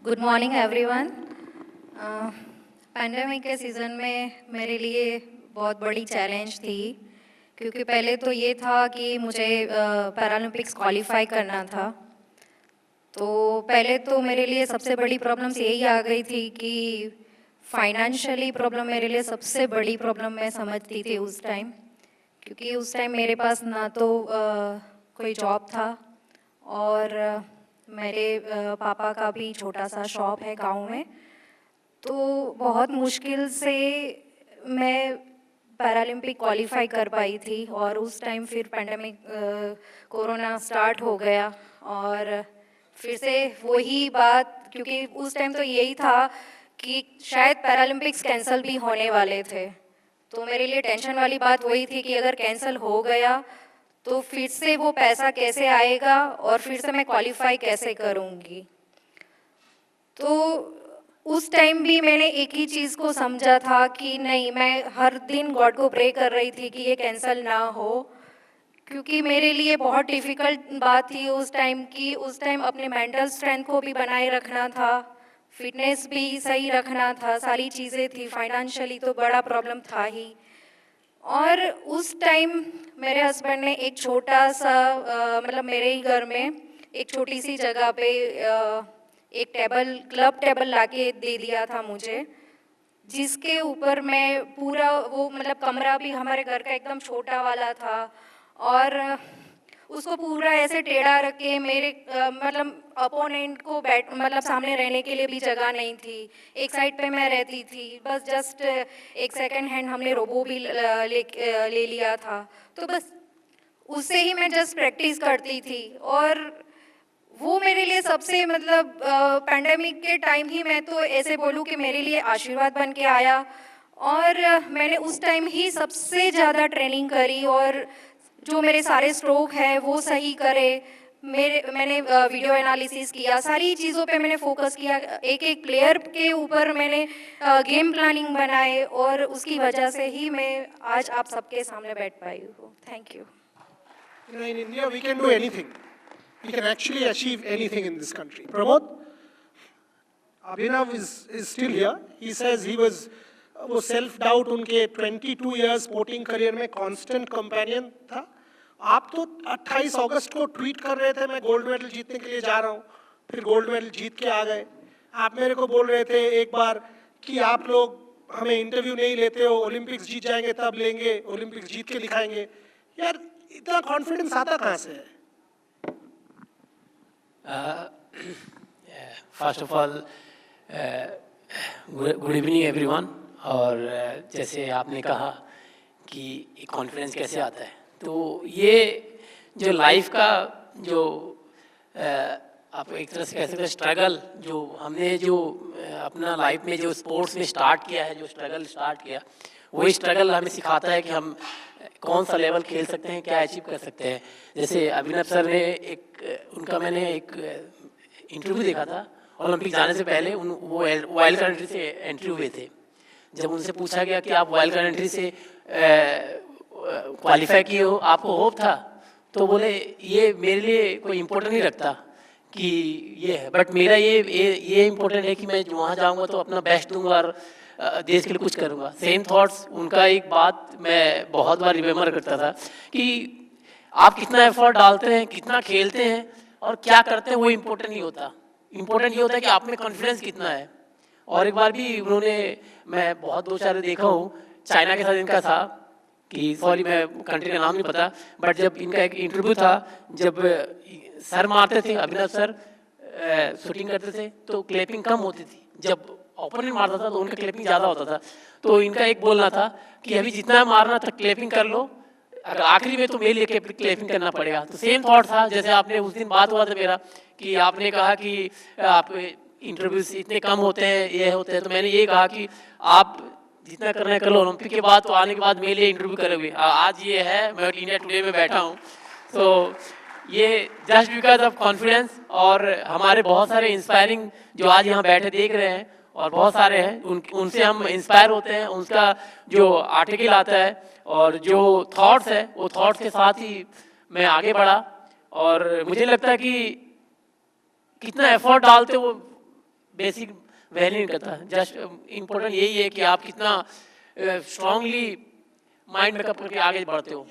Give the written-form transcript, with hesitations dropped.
Good morning everyone. Pandemic के season में मेरे लिए बहुत बड़ी चैलेंज थी, क्योंकि पहले तो ये था कि मुझे पैरालंपिक्स क्वालिफाई करना था। तो पहले तो मेरे लिए सबसे बड़ी प्रॉब्लम्स यही आ गई थी कि फाइनेंशियली प्रॉब्लम मेरे लिए सबसे बड़ी प्रॉब्लम मैं समझती थी उस टाइम, क्योंकि उस टाइम मेरे पास ना तो कोई जॉब था और मेरे पापा का भी छोटा सा शॉप है गांव में। तो बहुत मुश्किल से मैं पैरालंपिक क्वालिफाई कर पाई थी और उस टाइम फिर पैंडेमिक कोरोना स्टार्ट हो गया और फिर से वही बात, क्योंकि उस टाइम तो यही था कि शायद पैरालंपिक्स कैंसिल भी होने वाले थे। तो मेरे लिए टेंशन वाली बात वही थी कि अगर कैंसिल हो गया तो फिर से वो पैसा कैसे आएगा और फिर से मैं क्वालिफाई कैसे करूँगी। तो उस टाइम भी मैंने एक ही चीज़ को समझा था कि नहीं, मैं हर दिन गॉड को प्रे कर रही थी कि ये कैंसिल ना हो, क्योंकि मेरे लिए बहुत डिफ़िकल्ट बात थी उस टाइम की। उस टाइम अपने मेंटल स्ट्रेंथ को भी बनाए रखना था, फिटनेस भी सही रखना था, सारी चीज़ें थी, फाइनेंशियली तो बड़ा प्रॉब्लम था ही। और उस टाइम मेरे हस्बैंड ने एक छोटा सा मतलब मेरे ही घर में एक छोटी सी जगह पे एक टेबल, क्लब टेबल लाके दे दिया था मुझे, जिसके ऊपर मैं पूरा वो मतलब कमरा भी हमारे घर का एकदम छोटा वाला था और उसको पूरा ऐसे टेढ़ा रख के मेरे मतलब अपोनेंट को बैठ मतलब सामने रहने के लिए भी जगह नहीं थी। एक साइड पे मैं रहती थी, बस जस्ट एक सेकंड हैंड हमने रोबो भी ले लिया था। तो बस उससे ही मैं जस्ट प्रैक्टिस करती थी और वो मेरे लिए सबसे मतलब पैंडेमिक के टाइम ही मैं तो ऐसे बोलूँ कि मेरे लिए आशीर्वाद बन के आया। और मैंने उस टाइम ही सबसे ज़्यादा ट्रेनिंग करी और जो मेरे सारे स्ट्रोक है वो सही करे। मैंने वीडियो एनालिसिस किया, सारी चीज़ों पे मैंने फोकस किया, एक एक प्लेयर के ऊपर मैंने गेम प्लानिंग बनाए और उसकी वजह से ही मैं आज आप सबके सामने बैठ पाई हूँ। Thank you. In India, we can do anything. We can actually achieve anything in this country. Pramod, Abhinav is still here. He says he was वो सेल्फ डाउट उनके 22 इयर्स स्पोर्टिंग करियर में कांस्टेंट कंपेनियन था। आप तो 28 अगस्त को tweet कर रहे थे मैं गोल्ड मेडल जीतने के लिए जा रहा हूँ, फिर गोल्ड मेडल जीत के आ गए। आप मेरे को बोल रहे थे एक बार कि आप लोग हमें इंटरव्यू नहीं लेते हो, ओलंपिक्स जीत जाएंगे तब लेंगे, ओलंपिक्स जीत के दिखाएंगे। यार इतना कॉन्फिडेंस आता कहाँ से है? First of all good evening everyone. और जैसे आपने कहा कि कॉन्फिडेंस कैसे आता है, तो ये जो लाइफ का जो आप एक तरह से कह सकते हैं स्ट्रगल, जो हमने जो अपना लाइफ में जो स्पोर्ट्स में स्टार्ट किया है, जो स्ट्रगल स्टार्ट किया, वही स्ट्रगल हमें सिखाता है कि हम कौन सा लेवल खेल सकते हैं, क्या अचीव कर सकते हैं। जैसे अभिनव सर ने उनका मैंने एक इंटरव्यू देखा था ओलंपिक जाने से पहले। वो वाइल्ड कार्ड एंट्री से एंट्री हुए थे। जब उनसे पूछा गया कि आप वाइल्ड कार्ड एंट्री से क्वालिफाई किए हो, आपको होप था, तो बोले ये मेरे लिए कोई इम्पोर्टेंट नहीं रखता कि ये है, बट मेरा ये इम्पोर्टेंट है कि मैं वहाँ जाऊँगा तो अपना बेस्ट दूंगा और देश के लिए कुछ करूँगा। सेम थॉट्स उनका। एक बात मैं बहुत बार रिमेम्बर करता था कि आप कितना एफर्ट डालते हैं, कितना खेलते हैं और क्या करते हैं, वो इम्पोर्टेंट नहीं होता। इम्पोर्टेंट ये होता है कि आप में कॉन्फिडेंस कितना है। और एक बार भी उन्होंने, मैं बहुत दो चार देखा हूँ, चाइना के साथ इनका था कि सॉरी मैं कंट्री का नाम नहीं पता, बट जब इनका एक इंटरव्यू था, जब सर मारते थे अभिनव सर शूटिंग करते थे तो क्लैपिंग कम होती थी, जब ओपोनेंट मारता था तो उनका क्लैपिंग ज़्यादा होता था। तो इनका एक बोलना था कि अभी जितना मारना था क्लैपिंग कर लो, अगर आखिरी में तो मेरे लिए क्लैपिंग करना पड़ेगा। तो सेम थॉट था जैसे आपने उस दिन बात हुआ था मेरा कि आपने कहा कि आप इंटरव्यूज इतने कम होते हैं, ये होते हैं, तो मैंने ये कहा कि आप जितना करना है कर लो, ओलंपिक के बाद तो आने के बाद मेरे लिए इंटरव्यू करोगे। आज ये है, मैं इंडिया टुडे में बैठा हूँ। तो ये जस्ट बिकॉज ऑफ कॉन्फिडेंस। और हमारे बहुत सारे इंस्पायरिंग जो आज यहाँ बैठे देख रहे हैं और बहुत सारे हैं, उनसे हम इंस्पायर होते हैं। उनका जो आर्टिकल आता है और जो थॉट्स है, वो थॉट्स के साथ ही मैं आगे बढ़ा। और मुझे लगता है कि कितना एफर्ट डालते वो बेसिक वैल्यू नहीं करता। जस्ट इम्पोर्टेंट यही है कि आप कितना स्ट्रांगली माइंड मेकअप करके आगे बढ़ते हो।